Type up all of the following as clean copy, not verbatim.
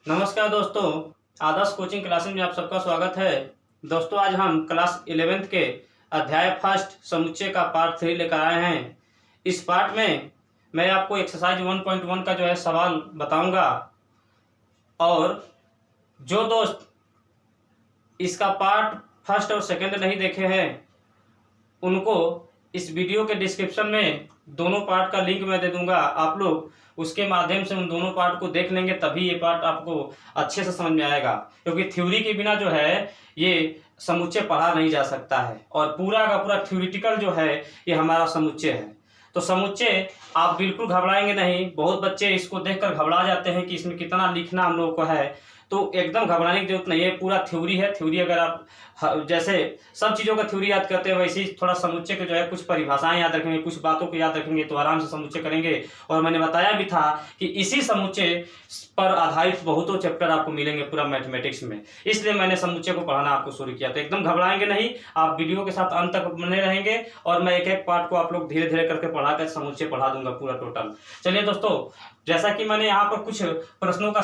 नमस्कार दोस्तों, आदर्श coaching classes में आप सबका स्वागत है। दोस्तों, आज हम क्लास 11th के अध्याय फर्स्ट समुच्चय का पार्ट 3 लेकर आए हैं। इस पार्ट में मैं आपको एक्सरसाइज 1.1 का जो है सवाल बताऊंगा, और जो दोस्त इसका पार्ट फर्स्ट और सेकंड नहीं देखे हैं उनको इस वीडियो के डिस्क्रिप्शन में दोनों पार्ट का लिंक मैं दे दूंगा। आप लोग उसके माध्यम से उन दोनों पार्ट को देख लेंगे, तभी ये पार्ट आपको अच्छे से समझ में आएगा। क्योंकि थ्योरी के बिना जो है ये समुच्चय पढ़ा नहीं जा सकता है, और पूरा का पूरा थ्योरेटिकल जो है ये हमारा समुच्चय है। तो समुच्चय आप बिल्कुल घबराएंगे नहीं। बहुत बच्चे इसको देखकर घबरा जाते हैं कि इसमें कितना लिखना हम लोगों को है, तो एकदम घबराने की जरूरत नहीं है। पूरा थ्योरी है। थ्योरी अगर आप जैसे सब चीज़ों का थ्योरी याद करते हैं, वैसे ही थोड़ा समुच्चय के जो है कुछ परिभाषाएं याद रखेंगे, कुछ बातों को याद रखेंगे तो आराम से समुच्चय करेंगे। और मैंने बताया भी था कि इसी समुच्चय पर आधारित बहुतों चैप्टर आपको मिलेंगे पूरा मैथमेटिक्स में, इसलिए मैंने समुच्चय को पढ़ाना आपको शुरू किया। तो एकदम घबराएंगे नहीं, आप वीडियो के साथ अंत तक बने रहेंगे, और मैं एक एक पार्ट को आप लोग धीरे धीरे करके पढ़ाकर समुच्चय पढ़ा दूंगा पूरा टोटल। चलिए दोस्तों, जैसा कि मैंने यहाँ पर कुछ प्रश्नों का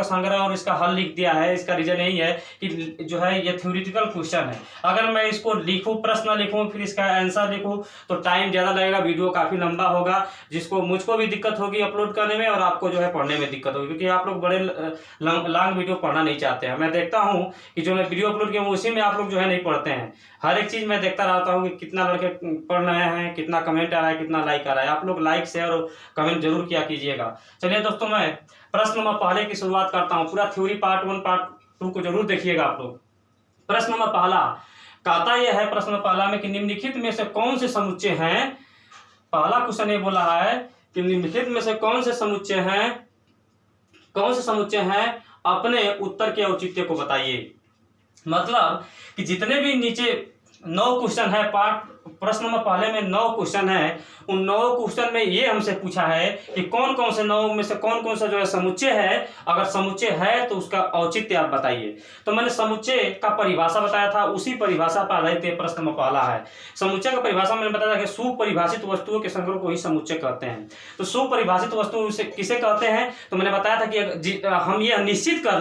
संग्रह और इसका हल लिख दिया है। इसका रीजन यही है कि जो है ये थ्योरेटिकल क्वेश्चन है। अगर मैं इसको लिखूं, प्रश्न लिखूं, फिर इसका आंसर लिखूं तो टाइम ज्यादा लगेगा, वीडियो काफी लंबा होगा, जिसको मुझको भी दिक्कत होगी अपलोड करने में, और आपको जो है पढ़ने में दिक्कत होगी, क्योंकि आप लोग बड़े लॉन्ग वीडियो पढ़ना नहीं चाहते हैं। मैं देखता हूँ कि जो मैं वीडियो अपलोड किया हूँ उसी में आप लोग जो है नहीं पढ़ते हैं। हर एक चीज मैं देखता रहता हूँ कि कितना लड़के पढ़ रहे हैं, कितना कमेंट आ रहा है, कितना लाइक आ रहा है। आप लोग लाइक शेयर और कमेंट जरूर किया कीजिएगा। चलिए दोस्तों, मैं प्रश्न नंबर पहले की शुरुआत करता हूँ। पूरा थ्योरी पार्ट 1 पार्ट 2 को जरूर देखिएगा आप लोग। प्रश्न नंबर पहला कहता यह है, प्रश्न पहला में कि निम्नलिखित में से कौन से समुच्चय हैं। पहला क्वेश्चन ये बोला है कि निम्नलिखित में से कौन से समुच्चय हैं, अपने उत्तर के औचित्य को बताइए। मतलब कि जितने भी नीचे 9 क्वेश्चन है, प्रश्न नंबर पहले में 9 क्वेश्चन है, उन 9 क्वेश्चन में ये हमसे पूछा है कि कौन कौन से 9 में से कौन कौन सा जो है समुच्चय है। अगर समुच्चय है तो उसका औचित्य आप बताइए। तो मैंने समुच्चय का परिभाषा बताया था, उसी परिभाषा पर आधारित ये प्रश्न नंबर पहला है। समुच्चय का परिभाषा मैंने बताया था कि सुपरिभाषित वस्तुओं के संग्रह को ही समुच्चय कहते हैं। तो सुपरिभाषित वस्तु किसे कहते हैं, तो मैंने बताया था कि हम ये निश्चित कर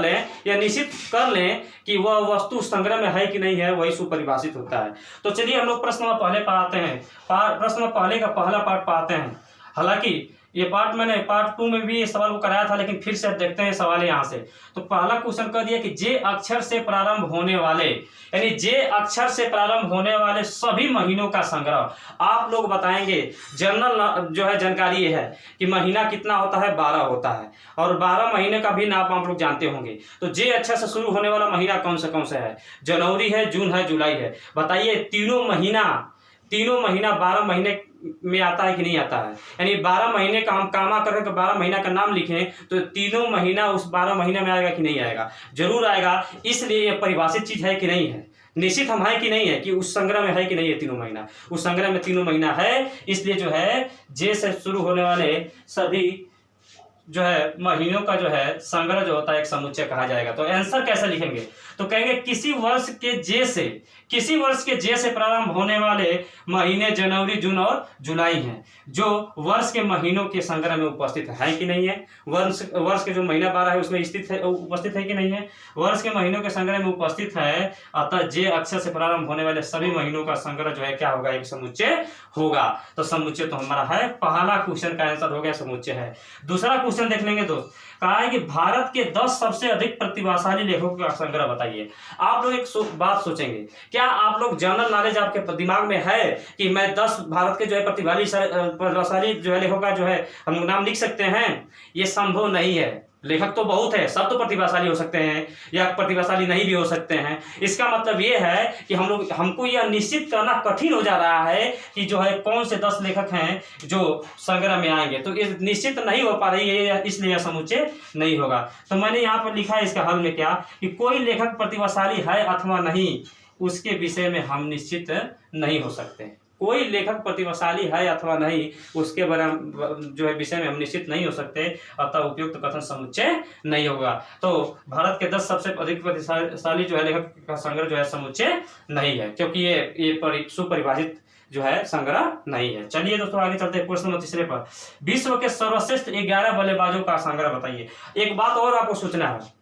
लें कि वह वस्तु संग्रह में है कि नहीं है, वही सुपरिभाषित होता है। तो चलिए हम लोग प्रश्न नंबर पहले पढ़ाते हैं। प्रश्न नंबर पहले का पहला पार्ट पढ़ाते हैं। हालांकि ये पार्ट मैंने पार्ट 2 में भी ये सवाल को कराया था, लेकिन फिर से देखते हैं सवाल यहाँ से। तो पहला क्वेश्चन कर दिया कि जे अक्षर से प्रारंभ होने वाले, यानी जे अक्षर से प्रारंभ होने वाले सभी महीनों का संग्रह। आप लोग बताएंगे, जनरल जो है जानकारी ये है कि महीना कितना होता है, 12 होता है, और 12 महीने का भी नाम आप लोग जानते होंगे। तो जे अक्षर से शुरू होने वाला महीना कौन सा है, जनवरी है, जून है, जुलाई है। बताइए तीनों महीना 12 महीने में आता है कि नहीं आता है। यानी 12 महीने का हम कामा करके 12 महीना का नाम लिखें तो तीनों महीना उस 12 महीने में आएगा कि नहीं आएगा, जरूर आएगा। इसलिए ये परिभाषित चीज है कि नहीं है, निश्चित हम है कि नहीं है, कि उस संग्रह में है कि नहीं है तीनों महीना। उस संग्रह में तीनों महीना है, इसलिए जो है जे से शुरू होने वाले सभी जो है महीनों का जो है संग्रह जो होता है एक समुच्चय कहा जाएगा। तो आंसर कैसे लिखेंगे, तो कहेंगे किसी वर्ष के जे से प्रारंभ होने वाले महीने जनवरी, जून और जुलाई हैं, जो वर्ष के महीनों के संग्रह में उपस्थित है कि नहीं है। वर्ष के जो महीना 12 है उसमें उपस्थित है कि नहीं है, वर्ष के महीनों के संग्रह में उपस्थित है। अतः जे अक्षर से प्रारंभ होने वाले सभी महीनों का संग्रह जो है क्या होगा, एक समुच्चय होगा। तो समुच्चय तो हमारा है, पहला क्वेश्चन का आंसर हो गया समुच्चय है। दूसरा क्वेश्चन देख लेंगे दोस्त। कहा है कि भारत के 10 सबसे अधिक प्रतिभाशाली लेखकों का संग्रह बताइए। आप लोग एक बात सोचेंगे, क्या आप लोग जनरल नॉलेज आपके दिमाग में है कि मैं 10 भारत के जो है प्रतिभाशाली जो है लेखकों का जो है हम नाम लिख सकते हैं? ये संभव नहीं है। लेखक तो बहुत है, सब तो प्रतिभाशाली हो सकते हैं या प्रतिभाशाली नहीं भी हो सकते हैं। इसका मतलब ये है कि हमको यह निश्चित करना कठिन हो जा रहा है कि जो है कौन से 10 लेखक हैं जो संग्रह में आएंगे। तो ये निश्चित नहीं हो पा रही है, इसलिए यह समुच्चय नहीं होगा। तो मैंने यहाँ पर लिखा है इसका हल में क्या, कि कोई लेखक प्रतिभाशाली है अथवा नहीं, उसके विषय में हम निश्चित नहीं हो सकते। कोई लेखक प्रतिभाशाली है अथवा नहीं, उसके बारे में जो है विषय में हम निश्चित नहीं हो सकते, अतः उपयुक्त कथन समुच्चय नहीं होगा। तो भारत के 10 सबसे अधिक प्रतिभाशाली जो है लेखक का संग्रह जो है समुच्चय नहीं है, क्योंकि ये सुपरिभाषित जो है संग्रह नहीं है। चलिए दोस्तों आगे चलते हैं प्रश्न नंबर तीसरे पर। विश्व के सर्वश्रेष्ठ 11 बल्लेबाजों का संग्रह बताइए। एक बात और आपको सोचना है,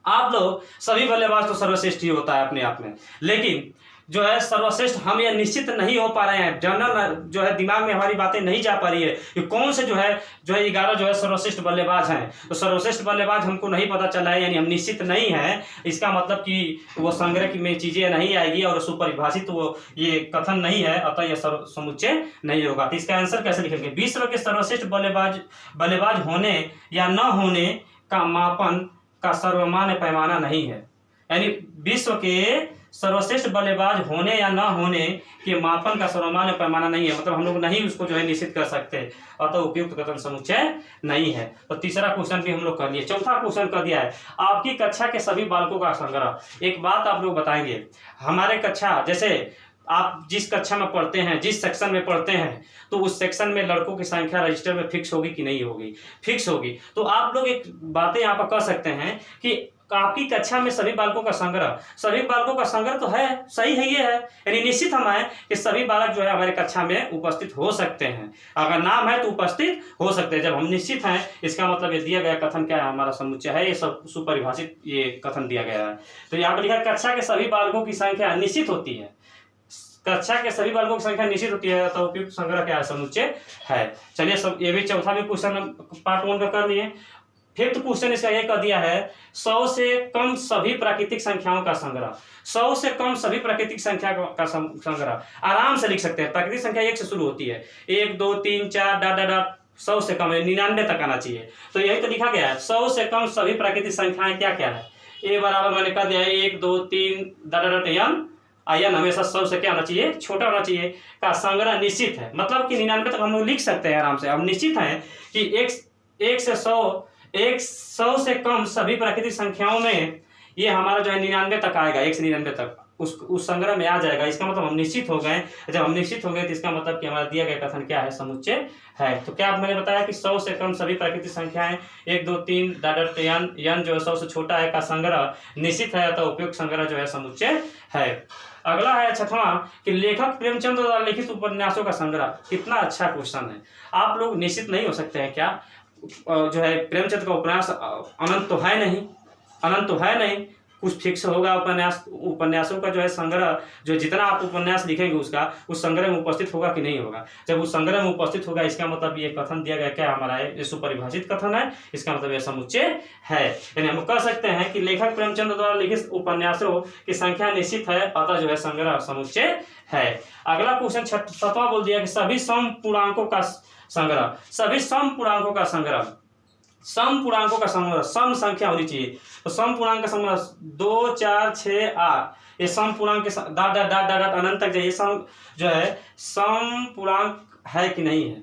आप लोग सभी बल्लेबाज तो सर्वश्रेष्ठ ही होता है अपने आप में, लेकिन जो है सर्वश्रेष्ठ हम ये निश्चित नहीं हो पा रहे हैं, जनरल जो है दिमाग में हमारी बातें नहीं जा पा रही है कि कौन से जो है 11 जो है सर्वश्रेष्ठ बल्लेबाज हैं। तो सर्वश्रेष्ठ बल्लेबाज हमको नहीं पता चला है, यानी हम निश्चित नहीं है। इसका मतलब कि वो संग्रह में चीजें नहीं आएगी और सुपरिभाषित वो ये कथन नहीं है, अतः यह समुच्चय नहीं होगा। तो इसका आंसर कैसे लिखेंगे? विश्व के सर्वश्रेष्ठ बल्लेबाज होने या न होने का मापन का सर्वमान्य पैमाना नहीं है, यानी विश्व के सर्वश्रेष्ठ बल्लेबाज होने या न होने के मापन का सर्वमान्य पैमाना नहीं है, मतलब हम लोग नहीं उसको जो है निश्चित कर सकते, अतः उपयुक्त कथन समुच्चय नहीं है। तो तीसरा क्वेश्चन भी हम लोग कर लिए। चौथा क्वेश्चन कर दिया है, आपकी कक्षा के सभी बालकों का संग्रह। एक बात आप लोग बताएंगे, हमारे कक्षा जैसे आप जिस कक्षा में पढ़ते हैं, जिस सेक्शन में पढ़ते हैं, तो उस सेक्शन में लड़कों की संख्या रजिस्टर में फिक्स होगी कि नहीं होगी? फिक्स होगी। तो आप लोग एक बातें यहाँ पर कर सकते हैं कि आपकी कक्षा में सभी बालकों का संग्रह तो है, सही है, ये है, यानी निश्चित हम है कि सभी बालक जो है हमारे कक्षा में उपस्थित हो सकते हैं। अगर नाम है तो उपस्थित हो सकते हैं। जब हम निश्चित हैं, इसका मतलब ये दिया गया कथन क्या है? हमारा समुच्चय है, ये सब सुपरिभाषित ये कथन दिया गया है। तो यहाँ पर लिखा कक्षा के सभी बालकों की संख्या निश्चित होती है, कक्षा के सभी बालकों की संख्या निश्चित होती है, तो उपयुक्त संग्रह क्या है? समुच्चय है। चलिए सब ये भी चौथा भी क्वेश्चन पार्ट 1 का कर लिए। फिफ्थ क्वेश्चन इसका ये कर दिया है, 100 से कम सभी प्राकृतिक संख्याओं का संग्रह। 100 से कम सभी प्राकृतिक संख्या का संग्रह आराम से लिख सकते हैं। प्राकृतिक संख्या 1 से शुरू होती है, 1 2 3 4 डॉट डॉट डॉट 100 से कम है 99 तक आना चाहिए। तो यही तो लिखा गया है, 100 से कम सभी प्राकृतिक संख्याएं क्या क्या है? ए बराबर मैंने कह दिया है 1 2 3 डॉट डॉट एन, आयन हमेशा 100 से क्या होना चाहिए? छोटा होना चाहिए। का संग्रह निश्चित है, मतलब कि 99 तक हम लोग लिख सकते हैं आराम से। हम निश्चित हैं कि 100 से कम सभी प्राकृतिक संख्याओं में ये हमारा जो है 99 तक आएगा, 1 से 99 तक उस संग्रह में आ जाएगा। इसका मतलब हम निश्चित हो गए। जब हम निश्चित हो गए तो इसका मतलब कि हमारा दिया गया कथन क्या है? समुच्चय है। तो क्या मैंने बताया कि 100 से कम सभी प्राकृतिक संख्याएं 1 2 3 डॉट एन जो है 100 से छोटा है का संग्रह निश्चित है, तो उपयुक्त संग्रह जो है समुच्चय है। अगला है छठवां कि लेखक प्रेमचंद द्वारा लिखित उपन्यासों का संग्रह। कितना अच्छा क्वेश्चन है। आप लोग निश्चित नहीं हो सकते हैं क्या? जो है प्रेमचंद का उपन्यास अनंत तो है नहीं, अनंत तो है नहीं, कुछ फिक्स होगा। उपन्यासों का जो है संग्रह, जो जितना आप उपन्यास लिखेंगे उसका उस संग्रह में उपस्थित होगा कि नहीं होगा? जब उस संग्रह में उपस्थित होगा, इसका मतलब ये कथन दिया गया क्या हमारा है? ये सुपरिभाषित कथन है, इसका मतलब यह समुच्चय है। यानी हम कह सकते हैं कि लेखक प्रेमचंद द्वारा लिखित उपन्यासों की संख्या निश्चित है, अतः जो है संग्रह समुच्चय है। अगला क्वेश्चन 7वां बोल दिया कि सभी सम पूर्णांकों का संग्रह। सभी सम पूर्णांकों का संग्रह, सम पूर्णांकों का संग्रह, सम संख्या होनी चाहिए। तो सम पूर्णांक का संग्रह 2 4 6 8, ये सम पूर्णांक के डॉट डॉट डॉट डॉट अनंत तक जाइए। सम जो है सम पूर्णांक है कि नहीं है?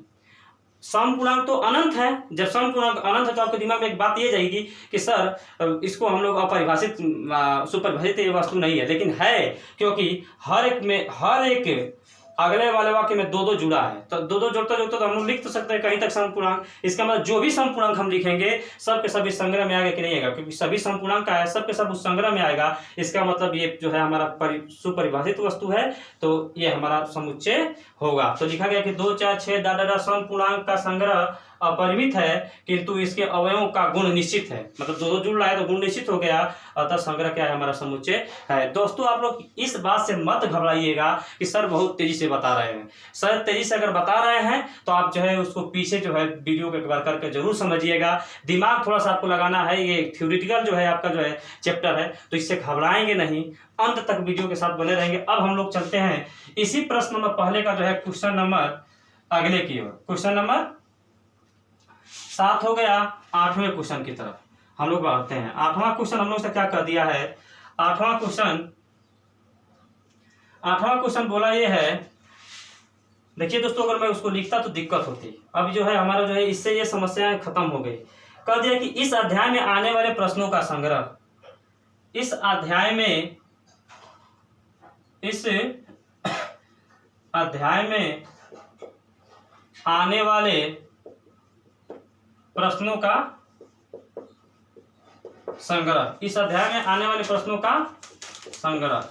सम पूर्णांक तो अनंत है। जब सम पूर्णांक अनंत है तो आपके दिमाग में एक बात ये जाएगी कि सर इसको हम लोग अपरिभाषित सुपरिभाषित ये वस्तु नहीं है, लेकिन है, क्योंकि हर एक अगले वाले वाक्य में 2 जुड़ा है। तो 2 जोड़ता तो हम लोग लिख तो सकते हैं कहीं तक सम पूर्णांक। इसका मतलब जो भी सम पूर्णांक हम लिखेंगे सब के सब इस संग्रह में आएगा कि नहीं आएगा? क्योंकि सभी सम पूर्णांक का है, सब के सब उस संग्रह में आएगा। इसका मतलब ये जो है हमारा सुपरिभाषित वस्तु है, तो ये हमारा समुच्चय होगा। तो लिखा गया कि 2 4 6 डॉट सम पूर्णांक का संग्रह अपरिमित है, किंतु इसके अवयवों का गुण निश्चित है। मतलब 2 जुड़ रहा है तो गुण निश्चित हो गया, अतः संग्रह क्या है? हमारा समुच्चय है। दोस्तों आप लोग इस बात से मत घबराइएगा कि सर बहुत तेजी से बता रहे हैं। सर तेजी से अगर बता रहे हैं तो आप जो है उसको पीछे जो है वीडियो को एक बार करके जरूर समझिएगा। दिमाग थोड़ा सा आपको लगाना है, ये थ्योरेटिकल जो है आपका जो है चैप्टर है, तो इससे घबराएंगे नहीं, अंत तक वीडियो के साथ बने रहेंगे। अब हम लोग चलते हैं इसी प्रश्न नंबर पहले का जो है क्वेश्चन नंबर अगले की ओर। क्वेश्चन नंबर 7 हो गया। 8वें क्वेश्चन की तरफ हम लोग बढ़ते हैं। 8वां क्वेश्चन हम लोग से क्या कर दिया है? 8वां क्वेश्चन बोला ये है, देखिए दोस्तों अगर मैं उसको लिखता तो दिक्कत होती। अब जो है हमारा जो है इससे ये समस्याएं खत्म हो गई। कह दिया कि इस अध्याय में आने वाले प्रश्नों का संग्रह, इस अध्याय में आने वाले प्रश्नों का संग्रह, इस अध्याय में आने वाले प्रश्नों का संग्रह,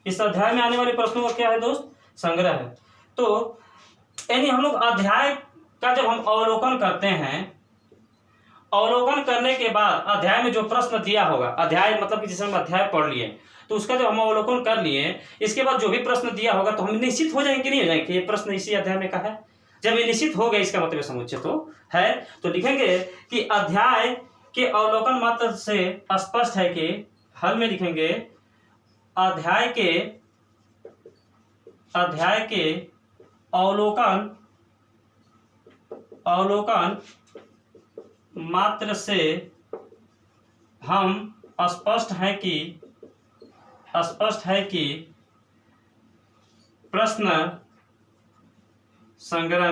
इस अध्याय में आने वाले प्रश्नों का क्या है दोस्त? संग्रह है। तो यानी हम लोग अध्याय का जब हम अवलोकन करते हैं, अवलोकन करने के बाद अध्याय में जो प्रश्न दिया होगा, अध्याय मतलब कि जैसे हम अध्याय पढ़ लिए तो उसका जब हम अवलोकन कर लिए, इसके बाद जो भी प्रश्न दिया होगा तो हम निश्चित हो जाएंगे कि नहीं हो जाएंगे कि ये प्रश्न इसी अध्याय में का है। जब ये निश्चित हो गए इसका मतलब समुच्चय तो है, तो लिखेंगे कि अध्याय के अवलोकन मात्र से स्पष्ट है कि, हल में लिखेंगे अध्याय के अवलोकन मात्र से हम स्पष्ट है कि प्रश्न संग्रह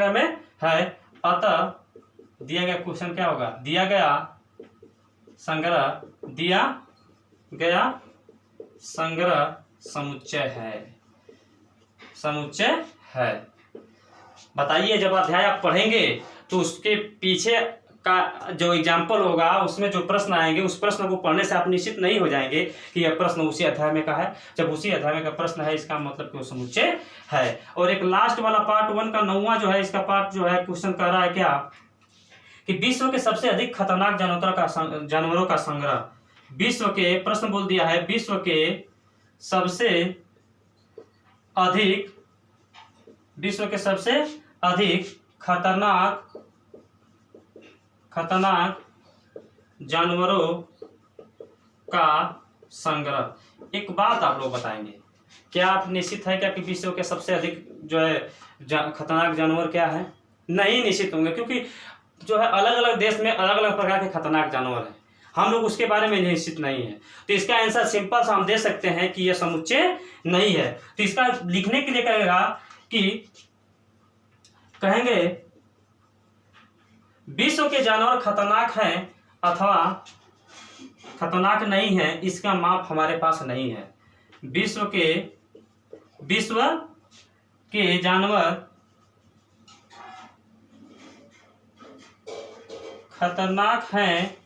में है, अतः दिया गया क्वेश्चन क्या होगा, दिया गया संग्रह समुच्चय है। बताइए, जब अध्याय आप पढ़ेंगे तो उसके पीछे का जो एग्जाम्पल होगा उसमें जो प्रश्न आएंगे उस प्रश्न को पढ़ने से आप निश्चित नहीं हो जाएंगे कि यह प्रश्न उसी अध्याय में का है। जब उसी अध्याय में का प्रश्न है इसका मतलब कि वो समुच्चय है। और एक लास्ट वाला पार्ट 1 का 9वां जो है इसका पार्ट जो है क्वेश्चन कह रहा है क्या कि विश्व के सबसे अधिक खतरनाक जानवरों का संग्रह, विश्व के प्रश्न बोल दिया है, विश्व के सबसे अधिक खतरनाक जानवरों का संग्रह। एक बात आप लोग बताएंगे, क्या आप निश्चित है क्या कि विश्व के सबसे अधिक जो है खतरनाक जानवर क्या है? नहीं निश्चित होंगे, क्योंकि जो है अलग अलग देश में अलग अलग प्रकार के खतरनाक जानवर हैं, हम लोग उसके बारे में निश्चित नहीं है। तो इसका आंसर सिंपल सा हम दे सकते हैं कि यह समुच्चय नहीं है। तो इसका लिखने के लिए कहेगा कि कहेंगे विश्व के जानवर खतरनाक हैं अथवा खतरनाक नहीं है, इसका माप हमारे पास नहीं है। विश्व के जानवर खतरनाक हैं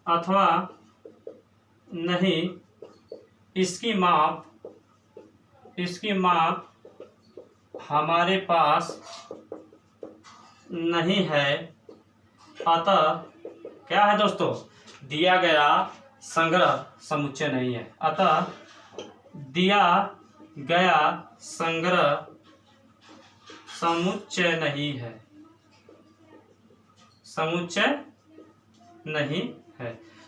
अथवा नहीं, इसकी माप हमारे पास नहीं है। अतः क्या है दोस्तों, दिया गया संग्रह समुच्चय नहीं है। अतः दिया गया संग्रह समुच्चय नहीं है,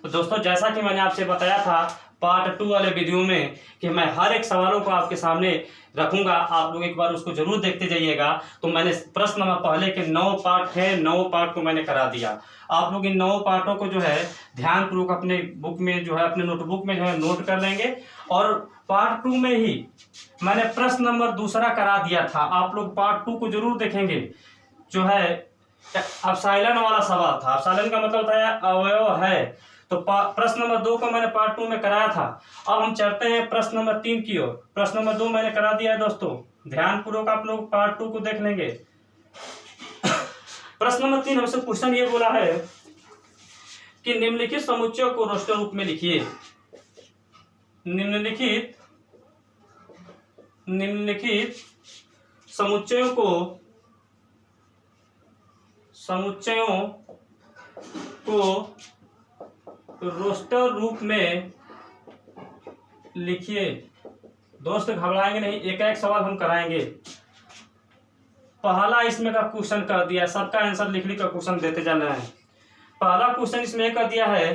तो दोस्तों जैसा कि मैंने आपसे बताया था पार्ट 2 वाले वीडियो में कि मैं हर एक सवालों को आपके सामने रखूंगा, आप लोग एक बार उसको जरूर देखते जाइएगा। तो मैंने प्रश्न नंबर पहले के 9 पार्ट थे, 9 पार्ट को मैंने करा दिया। आप लोग इन 9 पार्टों को जो है ध्यानपूर्वक अपने बुक में जो है अपने नोटबुक में जो है नोट कर लेंगे। और पार्ट 2 में ही मैंने प्रश्न नंबर 2 करा दिया था, आप लोग पार्ट 2 को जरूर देखेंगे। जो है अपसाइलन वाला सवाल था, अपसाइलन का मतलब होता है अवयव है, तो प्रश्न नंबर 2 को मैंने पार्ट 2 में कराया था। अब हम चलते हैं प्रश्न नंबर 3 की ओर। प्रश्न नंबर 2 मैंने करा दिया है दोस्तों, ध्यानपूर्वक आप लोग पार्ट 2 को देख लेंगे। प्रश्न नंबर 3 हमसे क्वेश्चन ये बोला है कि निम्नलिखित समुच्चयों को रोस्टर रूप में लिखिए। निम्नलिखित समुच्चयों को रोस्टर रूप में लिखिए। दोस्त घबराएंगे नहीं, एक एक सवाल हम कराएंगे। पहला इसमें का क्वेश्चन कर दिया, सबका आंसर लिखने का क्वेश्चन देते जाना है। पहला क्वेश्चन इसमें कर दिया है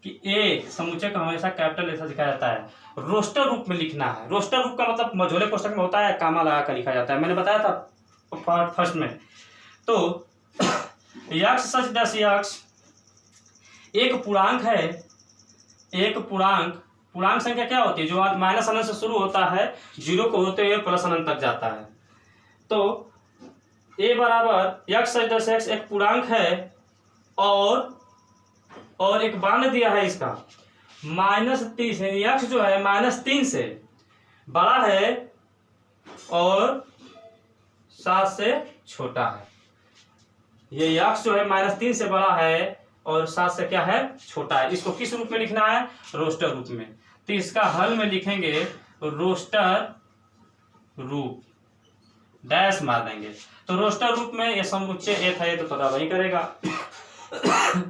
कि ए समुच्चय को हमेशा कैपिटल ऐसा लिखा जाता है, रोस्टर रूप में लिखना है। रोस्टर रूप का मतलब मझोले कोष्ठक में होता है, कामा लगा कर लिखा जाता है, मैंने बताया था पार्ट फर्स्ट में। तो यक्स सच दस यक्स एक पूर्णांक है, एक पूर्णांक संख्या क्या होती है जो माइनस अनंत से शुरू होता है 0 को होते हुए प्लस अनंत तक जाता है। तो a बराबर यक्स सच दस एक्स एक पूर्णांक है और एक बांध दिया है इसका -3 से। यक्स जो है -3 से बड़ा है और 7 से छोटा है। ये यक्स जो है -3 से बड़ा है और 7 से क्या है, छोटा है। इसको किस रूप में लिखना है, रोस्टर रूप में। तो इसका हल में लिखेंगे रोस्टर रूप, डैश मार देंगे। तो रोस्टर रूप में ये समुच्चय ए था, ये तो पता वही करेगा।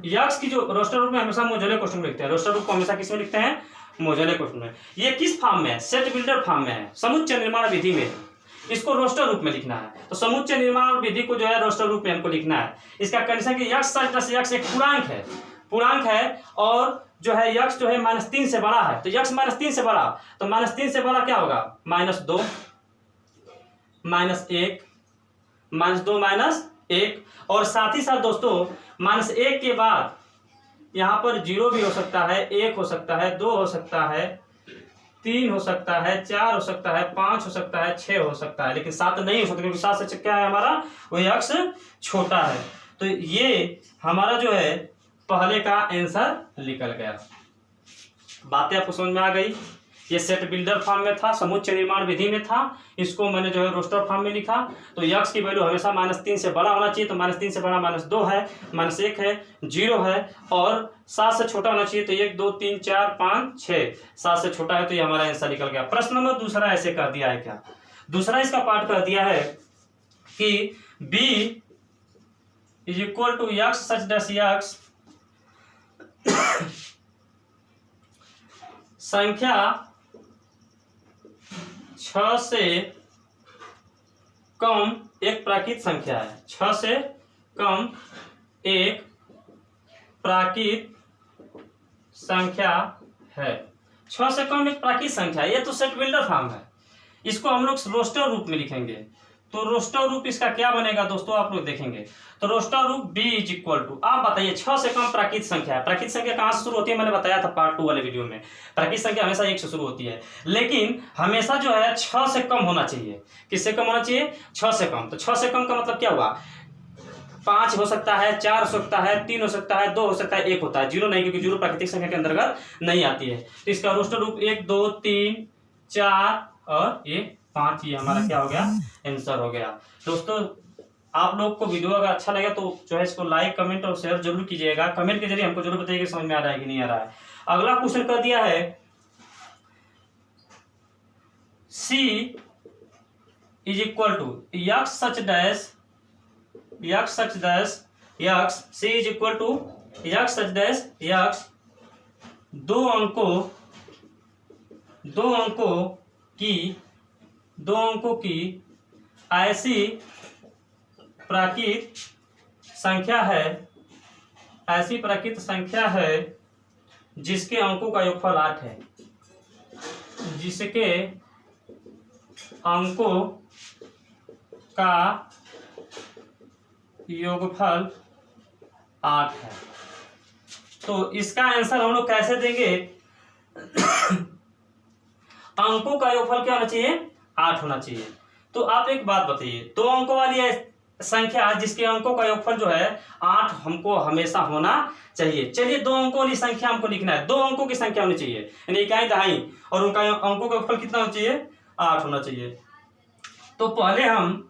यक्स की जो रोस्टर रूप में हमेशा मोजले क्वेश्चन लिखते हैं, रोस्टर रूप को हमेशा किस में लिखते हैं, मोजले क्वेश्चन में। ये किस फॉर्म में है, सेट बिल्डर फॉर्म में है, समुच्चय निर्माण विधि में। इसको रोस्टर रूप में लिखना है। तो समुच्चय निर्माण विधि को जो है रोस्टर रूप में हमको लिखना है। इसका कंडीशन कि यक्स प्लस यक्स एक पूर्णांक है और जो है यक्स जो है -3 से बड़ा है। तो यक्स -3 से बड़ा, तो -3 से बड़ा क्या होगा, -2 -1 -2 -1। और साथ ही साथ दोस्तों -1 के बाद यहाँ पर 0 भी हो सकता है, 1 हो सकता है, 2 हो सकता है, 3 हो सकता है, 4 हो सकता है, 5 हो सकता है, 6 हो सकता है, लेकिन 7 नहीं हो सकता, क्योंकि 7 से क्या है हमारा, वो यक्स छोटा है। तो ये हमारा जो है पहले का आंसर निकल गया। बातें आपको समझ में आ गई। ये सेट बिल्डर फॉर्म में था, समुच्चय निर्माण विधि में था, इसको मैंने जो है रोस्टर फॉर्म में लिखा। तो यक्स की वैल्यू हमेशा -3 से बड़ा होना चाहिए। तो -3 से बड़ा -2 है, -1 है, 0 है और 7 से छोटा होना चाहिए। तो 1 2 3 4 5 6, 7 से छोटा है। तो ये हमारा आंसर निकल गया। प्रश्न नंबर दूसरा ऐसे कर दिया है, क्या दूसरा इसका पार्ट कर दिया है कि b = यक्स सच डैश यक्स संख्या 6 से कम एक प्राकृत संख्या है। 6 से कम एक प्राकृत संख्या है। 6 से कम एक प्राकृत संख्या, ये तो सेट बिल्डर फॉर्म है। इसको हम लोग रोस्टर रूप में लिखेंगे। तो रोस्टर रूप इसका क्या बनेगा दोस्तों, आप लोग देखेंगे। तो रोस्टर रूप b = आप बताइए 6 से कम प्राकृत संख्या है। प्राकृत संख्या कहाँ से शुरू होती है, मैंने बताया था पार्ट 2 वाले वीडियो में। प्राकृत संख्या हमेशा 1 से शुरू होती है, लेकिन हमेशा जो है 6 से कम होना चाहिए। किससे कम होना चाहिए, 6 से कम। तो 6 से कम का मतलब क्या हुआ, 5 हो सकता है, 4 हो सकता है, 3 हो सकता है, 2 हो सकता है, 1 होता है, 0 नहीं, क्योंकि 0 प्राकृतिक संख्या के अंतर्गत नहीं आती है। तो इसका रोस्टर रूप 1 2 3 4 और ये 5, ये हमारा क्या हो गया, आंसर हो गया। दोस्तों आप लोग को वीडियो अगर अच्छा लगे तो जो है इसको लाइक कमेंट और शेयर जरूर कीजिएगा। कमेंट के जरिए हमको जरूर बताइए कि समझ में आ रहा है कि नहीं आ रहा है। अगला क्वेश्चन कर दिया है c = यक्स सच डैश यक्स c = यक्स सच डैश यक्स दो अंकों की ऐसी प्राकृत संख्या है जिसके अंकों का योगफल 8 है। जिसके अंकों का योगफल 8 है। तो इसका आंसर हम लोग कैसे देंगे, अंकों का योगफल क्या होना चाहिए, 8 होना चाहिए। तो आप एक बात बताइए, 2 अंकों वाली संख्या जिसके अंकों का योगफल जो है 8 हमको हमेशा होना चाहिए। चलिए 2 अंकों वाली संख्या हमको लिखना है, 2 अंकों की संख्या होनी चाहिए, यानी इकाई दहाई, और उनका अंकों का योगफल कितना होना चाहिए, 8 होना चाहिए। तो पहले हम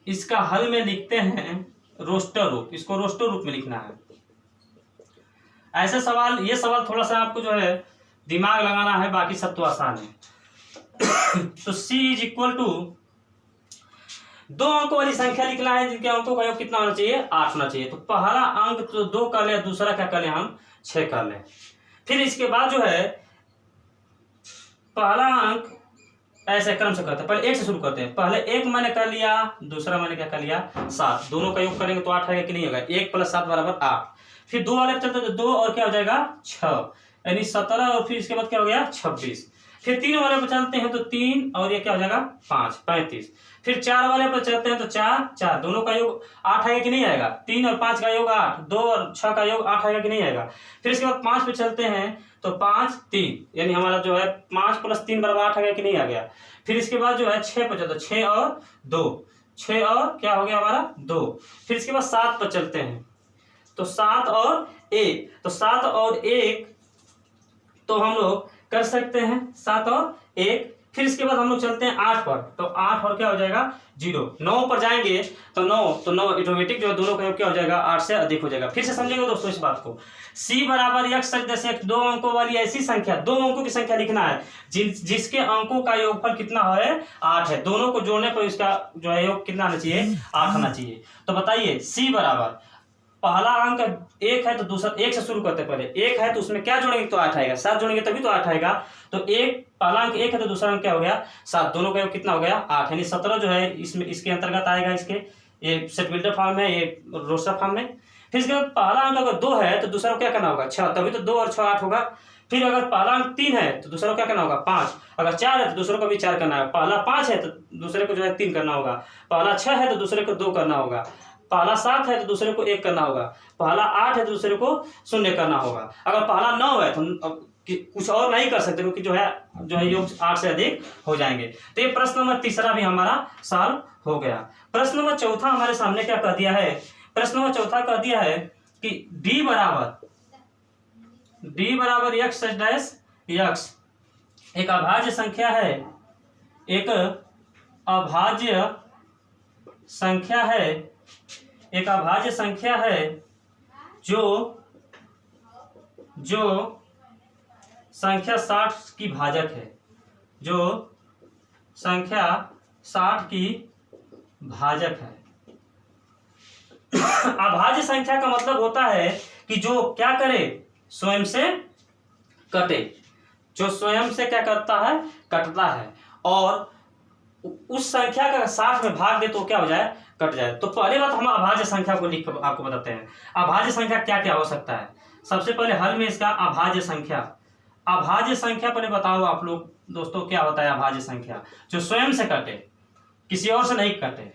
इसका हल में लिखते हैं रोस्टर रूप। इसको रोस्टर रूप में लिखना है। ऐसे सवाल, ये सवाल थोड़ा सा आपको जो है दिमाग लगाना है, बाकी सब तो आसान है। तो c = 2 अंकों वाली संख्या लिखना है जिनके अंकों का योग कितना होना चाहिए, 8 होना चाहिए। तो पहला अंक तो 2 कर ले, दूसरा क्या कर ले, हम 6 कर ले। फिर इसके बाद जो है पहला अंक ऐसे क्रम से करते हैं, पहले 1 से शुरू करते हैं। पहले 1 मैंने कर लिया, दूसरा मैंने क्या कर लिया, 7। दोनों का योग करेंगे तो 8 आएगा कि नहीं होगा, 1 + 7 = 8। फिर 2 वाले चलते तो 2 और क्या हो जाएगा, 6, यानी 17। और फिर इसके बाद क्या हो गया, 26। फिर 3 वाले पर चलते हैं तो 3 और ये क्या हो जाएगा, 5, 35। फिर 4 वाले पर चलते हैं तो 4, दोनों का योग 8 आएगा कि नहीं आएगा, 3 और 5 का योग 8, 2 और 6 का योग 8 आएगा कि नहीं आएगा। फिर इसके बाद 5 पे चलते हैं तो 5 3, यानी हमारा जो है 5 + 3 = 8 आएगा कि नहीं आ गया। फिर इसके बाद जो है 6 पर चलते, 6 और 2, 6 और क्या हो गया हमारा, 2। फिर इसके बाद 7 पर चलते हैं तो 7 और 1, तो 7 और 1 तो हम लोग कर सकते हैं 7 और 1। फिर इसके बाद हम लोग चलते हैं 8 पर, तो 8 और क्या हो जाएगा 0। 9 पर जाएंगे तो 9 ऑटोमेटिक जो है दोनों का योग क्या हो जाएगा 8 से अधिक हो जाएगा। फिर से समझेंगे दोस्तों इस बात को, c बराबर x सच दस x 2 अंकों वाली ऐसी संख्या, 2 अंकों की संख्या लिखना है जिसके अंकों का योगफल कितना है 8 है। दोनों को जोड़ने पर इसका जो है योग कितना आना चाहिए 8 आना चाहिए। तो बताइए c बराबर पहला अंक 1 है तो दूसरा 1 से शुरू करते, पहले 1 है तो उसमें क्या जोड़ेंगे तो 8 आएगा, 7 जोड़ेंगे तभी तो 8 आएगा। तो पहला अंक 1 है तो दूसरा अंक क्या हो गया 7, दोनों का योग कितना हो गया 8, यानी 17 जो है इसमें इसके अंतर्गत आएगा। इसके ये सेट बिल्डर फॉर्म में, ये रोस्टर फॉर्म में। फिर इसके बाद पहला अंक अगर 2 है तो दूसरा को क्या करना होगा 6, तभी तो 2 और 6 8 होगा। फिर अगर पहला अंक 3 है तो दूसरा को क्या करना होगा 5, अगर 4 है तो दूसरे को भी 4 करना है। पहला 5 है तो दूसरे को जो है 3 करना होगा, पहला 6 है तो दूसरे को 2 करना होगा, पहला 7 है तो दूसरे को 1 करना होगा, पहला 8 है तो दूसरे को 0 करना होगा। अगर पहला 9 है तो कुछ और नहीं कर सकते क्योंकि जो है योग 8 से अधिक हो जाएंगे। तो ये प्रश्न नंबर तीसरा भी हमारा सॉल्व हो गया। प्रश्न नंबर चौथा हमारे सामने क्या कह दिया है, प्रश्न नंबर चौथा कह दिया है कि d बराबर x सच डैश x एक अभाज्य संख्या है, एक अभाज्य संख्या है, एक अभाज्य संख्या है जो संख्या 60 की भाजक है, जो संख्या 60 की भाजक है। अभाज्य संख्या का मतलब होता है कि जो क्या करे स्वयं से कटे, जो स्वयं से क्या करता है कटता है, और उस संख्या का 60 में भाग दे तो क्या हो जाए कट जाए। तो पहले बात हम अभाज्य संख्या को लिख आपको बताते हैं। अभाज्य संख्या क्या क्या हो सकता है। सबसे पहले हल में इसका अभाज्य संख्या, अभाज्य संख्या पहले बताओ आप लोग दोस्तों क्या होता है अभाज्य संख्या, जो स्वयं से कटे किसी और से नहीं कटे।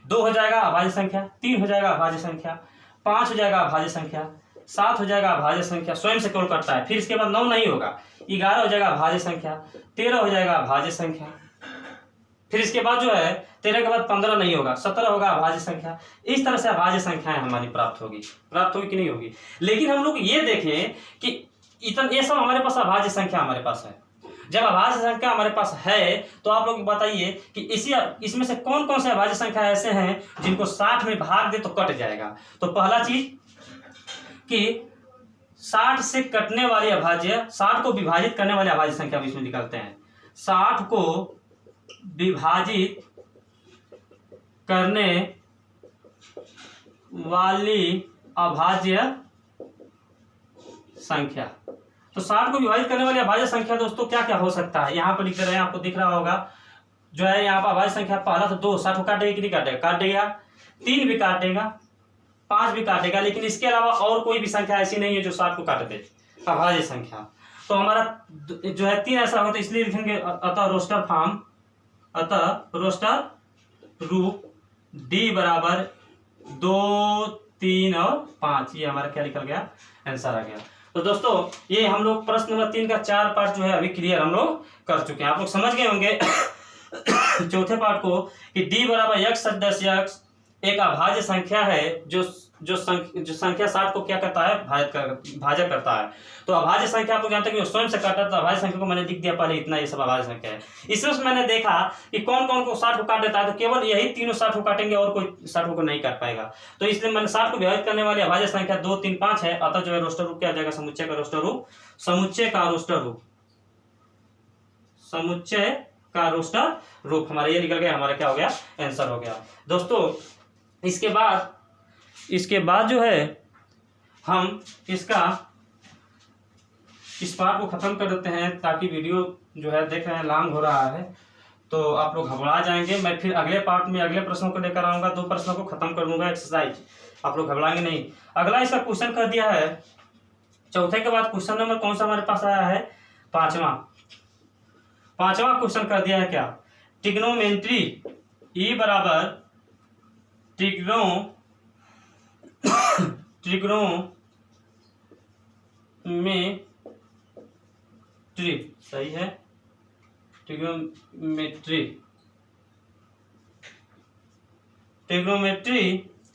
2 हो जाएगा अभाज्य संख्या, 3 हो जाएगा अभाज्य संख्या, 5 हो जाएगा अभाज्य संख्या, 7 हो जाएगा अभाज्य संख्या स्वयं से केवल कटता है। फिर इसके बाद 9 नहीं होगा, 11 हो जाएगा अभाज्य संख्या, 13 हो जाएगा अभाज्य संख्या। फिर इसके बाद जो है 13 के बाद 15 नहीं होगा, 17 होगा अभाज्य संख्या। इस तरह से अभाज्य संख्याएं हमारी प्राप्त होगी कि नहीं होगी। लेकिन हम लोग ये देखें कि इतना ये सब हमारे पास अभाज्य संख्या हमारे पास है। जब अभाज्य संख्या हमारे पास है तो आप लोग बताइए कि इसमें से कौन कौन से अभाज्य संख्या ऐसे हैं जिनको 60 में भाग दे तो कट जाएगा। तो पहला चीज कि 60 से कटने वाली अभाज्य, 60 को विभाजित करने वाले अभाज्य संख्या भी इसमें निकालते हैं। 60 को विभाजित करने वाली अभाज्य संख्या, तो 60 को विभाजित करने वाली अभाज्य संख्या दोस्तों क्या क्या हो सकता है, यहाँ पर लिख रहे हैं, आपको दिख रहा होगा जो है यहाँ पर अभाज्य संख्या पहला तो 2, 60 को काटेगा कि नहीं काटेगा, काट देगा। 3 भी काटेगा, 5 भी काटेगा, लेकिन इसके अलावा और कोई भी संख्या ऐसी नहीं है जो 60 को काट दे अभाज्य संख्या। तो हमारा जो है 3 ऐसा होगा, तो इसलिए लिखेंगे अतः रोस्टर फॉर्म, अतः रोस्टर रूप d बराबर 2, 3 और 5, ये हमारा क्या निकल गया आंसर आ गया। तो दोस्तों ये हम लोग प्रश्न नंबर 3 का 4 पार्ट जो है अभी क्लियर हम लोग कर चुके हैं। आप लोग समझ गए होंगे चौथे पार्ट को कि d बराबर x सच दस x एक अभाज्य संख्या है जो संख्या 60 को क्या करता है भाजक करता है। तो अभाज्य संख्या आप लोग जानते हैं कि स्वयं से काटता है, तो अभाज्य संख्या को मैंने लिख दिया पहले इतना, ये सब अभाज्य संख्या है। इसमें मैंने देखा कि कौन कौन को 60 को काट देता है, तो केवल यही तीनों 60 को काटेंगे और कोई 60 को नहीं काट पाएगा। तो इसलिए मैंने 60 को विभाजित करने वाली अभाज्य संख्या 2, 3, 5 है। अतः जो है रोस्टर रूप क्या हो जाएगा समुच्चय का रोस्टर रूप, समुच्चय का रोस्टर रूप, समुच्चय का रोस्टर रूप हमारा ये निकल गया, हमारा क्या हो गया आंसर हो गया। दोस्तों इसके बाद जो है हम इस पार्ट को खत्म कर देते हैं, ताकि वीडियो जो है देख रहे हैं लॉन्ग हो रहा है तो आप लोग घबरा जाएंगे। मैं फिर अगले पार्ट में अगले प्रश्नों को लेकर आऊंगा, 2 प्रश्नों को खत्म कर दूंगा एक्सरसाइज, आप लोग घबराएंगे नहीं। अगला इसका क्वेश्चन कर दिया है चौथे के बाद क्वेश्चन नंबर कौन सा हमारे पास आया है, पांचवा क्वेश्चन कर दिया है क्या, ट्रिग्नोमेट्री ई बराबर ट्रिग्नोमेट्री, सही है, ट्रिग्नोमेट्री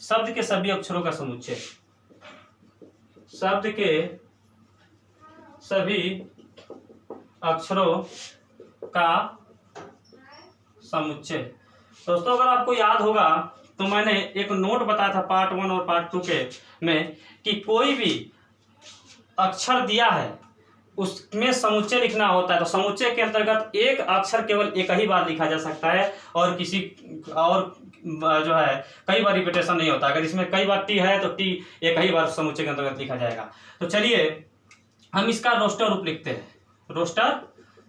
शब्द के सभी अक्षरों का समुच्चय, शब्द के सभी अक्षरों का समुच्चय। दोस्तों अगर आपको याद होगा तो मैंने एक नोट बताया था पार्ट 1 और पार्ट 2 के में कि कोई भी अक्षर दिया है उसमें समुच्चय लिखना होता है। तो समुच्चय के अंतर्गत एक अक्षर केवल एक ही बार लिखा जा सकता है और किसी और जो है कई बार रिपीटेशन नहीं होता। अगर इसमें कई बार टी है तो टी एक ही बार समुच्चय के अंतर्गत लिखा जाएगा। तो चलिए हम इसका रोस्टर रूप लिखते हैं, रोस्टर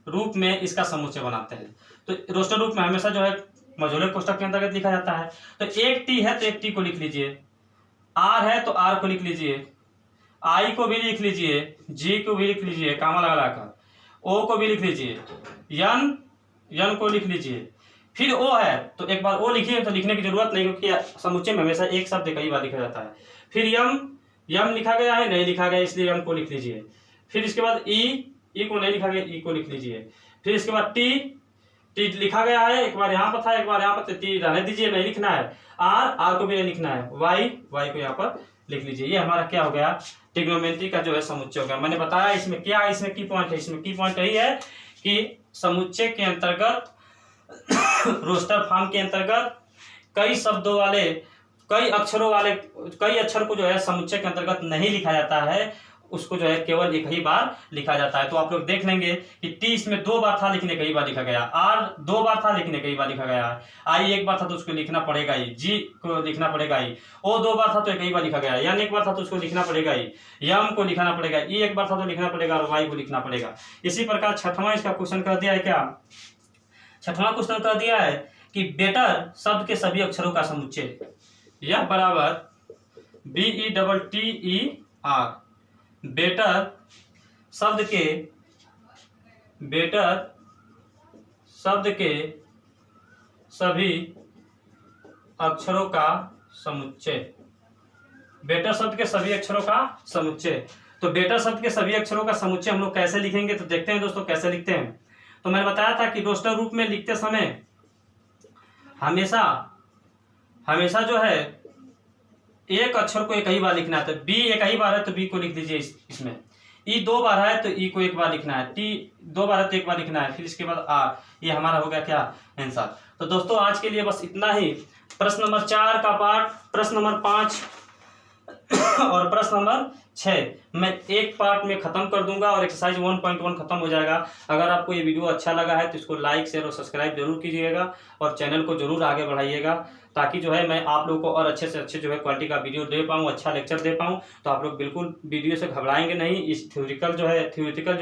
रूप में इसका समुच्चय बनाते हैं। तो रोस्टर रूप में हमेशा जो है मझोले कोष्ठक के अंतर्गत लिखा जाता है। तो एक टी है तो एक टी को लिख लीजिए, आर है तो आर को लिख लीजिए, आई को भी लिख लीजिए, जी को भी लिख लीजिए कामा लगाकर, ओ को भी लिख लीजिए, यन को लिख लीजिए। फिर ओ है तो एक बार ओ लिखिए तो लिखने की जरूरत नहीं, क्योंकि समुच्चय में हमेशा एक शब्द कई बार लिखा जाता है। फिर यम लिखा गया है, नहीं लिखा गया इसलिए यम को लिख लीजिए। फिर इसके बाद ई को नहीं लिखा गया, ई को लिख लीजिए। फिर इसके बाद टी लिखा गया है, एक बार यहाँ पर था एक बार यहाँ पर, टी रहने दीजिए, नहीं लिखना है। आर को भी नहीं लिखना है। वाई को यहाँ पर लिख लीजिए। ये हमारा क्या हो गया, ट्रिग्नोमेट्री का जो है समुच्चय हो गया। मैंने बताया इसमें क्या है, इसमें की पॉइंट है, इसमें की पॉइंट यही है कि समुच्चय के अंतर्गत रोस्टर फॉर्म के अंतर्गत कई शब्दों वाले कई अक्षर को जो है समुच्चय के अंतर्गत नहीं लिखा जाता है, उसको जो है केवल एक ही बार लिखा जाता है। तो आप लोग देख लेंगे कि टी इसमें 2 बार था लेकिन एक ही बार लिखा गया, आर 2 बार था लेकिन एक ही बार लिखा गया, आई 1 बार था तो उसको लिखना पड़ेगा ही, जी को लिखना पड़ेगा ही, ओ 2 बार था तो एक ही बार लिखा गया, यन 1 बार था तो उसको लिखना पड़ेगा ही, यम को लिखना पड़ेगा, ई 1 बार था तो लिखना पड़ेगा और वाई को लिखना पड़ेगा। इसी प्रकार छठवां इसका क्वेश्चन कर दिया है क्या, छठवां क्वेश्चन कर दिया है कि बेटर शब्द के सभी अक्षरों का समुच्चय, यह बराबर BETTER, बेटर शब्द के सभी अक्षरों का समुच्चय, बेटर शब्द के सभी अक्षरों का समुच्चय। तो बेटर शब्द के सभी अक्षरों का समुच्चय हम लोग कैसे लिखेंगे, तो देखते हैं दोस्तों कैसे लिखते हैं। तो मैंने बताया था कि रोस्टर रूप में लिखते समय हमेशा जो है एक अक्षर को एक ही बार लिखना है। तो बी एक ही बार है तो बी को लिख दीजिए इसमें, ई 2 बार है तो ई को 1 बार लिखना है, टी 2 बार है तो 1 बार लिखना है, फिर इसके बाद आर। ये हमारा हो गया क्या आंसर। तो दोस्तों आज के लिए बस इतना ही। प्रश्न नंबर 4 का पार्ट, प्रश्न नंबर 5 और प्रश्न नंबर 6 मैं एक पार्ट में खत्म कर दूंगा और एक्सरसाइज 1.1 खत्म हो जाएगा। अगर आपको ये वीडियो अच्छा लगा है तो इसको लाइक शेयर और सब्सक्राइब जरूर कीजिएगा और चैनल को जरूर आगे बढ़ाइएगा, ताकि जो है मैं आप लोगों को और अच्छे से अच्छे जो है क्वालिटी का वीडियो दे पाऊँ, अच्छा लेक्चर दे पाऊँ। तो आप लोग बिल्कुल वीडियो से घबराएंगे नहीं। इस थ्योरेटिकल जो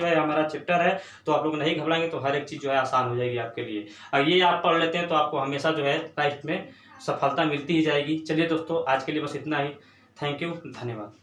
है हमारा चैप्टर है, तो आप लोग नहीं घबराएंगे तो हर एक चीज़ जो है आसान हो जाएगी आपके लिए। और ये आप पढ़ लेते हैं तो आपको हमेशा जो है लाइफ में सफलता मिलती ही जाएगी। चलिए दोस्तों आज के लिए बस इतना ही। थैंक यू, धन्यवाद।